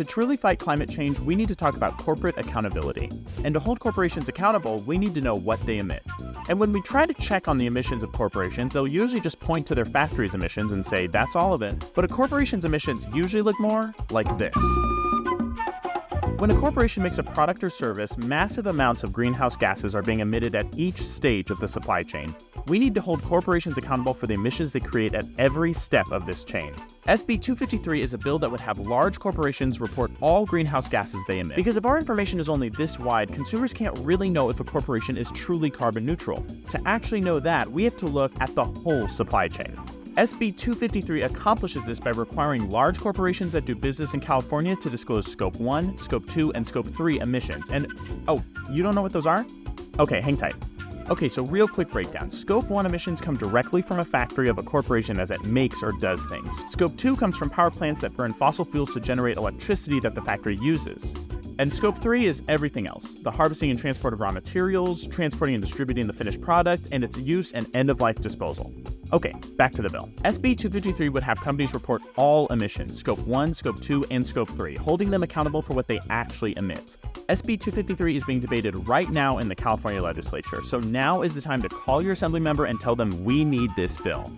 to truly fight climate change, we need to talk about corporate accountability. And to hold corporations accountable, we need to know what they emit. And when we try to check on the emissions of corporations, they'll usually just point to their factory's emissions and say, that's all of it. But a corporation's emissions usually look more like this. When a corporation makes a product or service, massive amounts of greenhouse gases are being emitted at each stage of the supply chain. We need to hold corporations accountable for the emissions they create at every step of this chain. SB 253 is a bill that would have large corporations report all greenhouse gases they emit. Because if our information is only this wide, consumers can't really know if a corporation is truly carbon neutral. To actually know that, we have to look at the whole supply chain. SB 253 accomplishes this by requiring large corporations that do business in California to disclose Scope 1, Scope 2, and Scope 3 emissions. And, oh, you don't know what those are? Okay, hang tight. Okay, so real quick breakdown. Scope 1 emissions come directly from a factory of a corporation as it makes or does things. Scope 2 comes from power plants that burn fossil fuels to generate electricity that the factory uses. And Scope 3 is everything else: the harvesting and transport of raw materials, transporting and distributing the finished product, and its use and end-of-life disposal. Okay, back to the bill. SB 253 would have companies report all emissions, Scope 1, Scope 2, and Scope 3, holding them accountable for what they actually emit. SB 253 is being debated right now in the California legislature, so now is the time to call your assembly member and tell them we need this bill.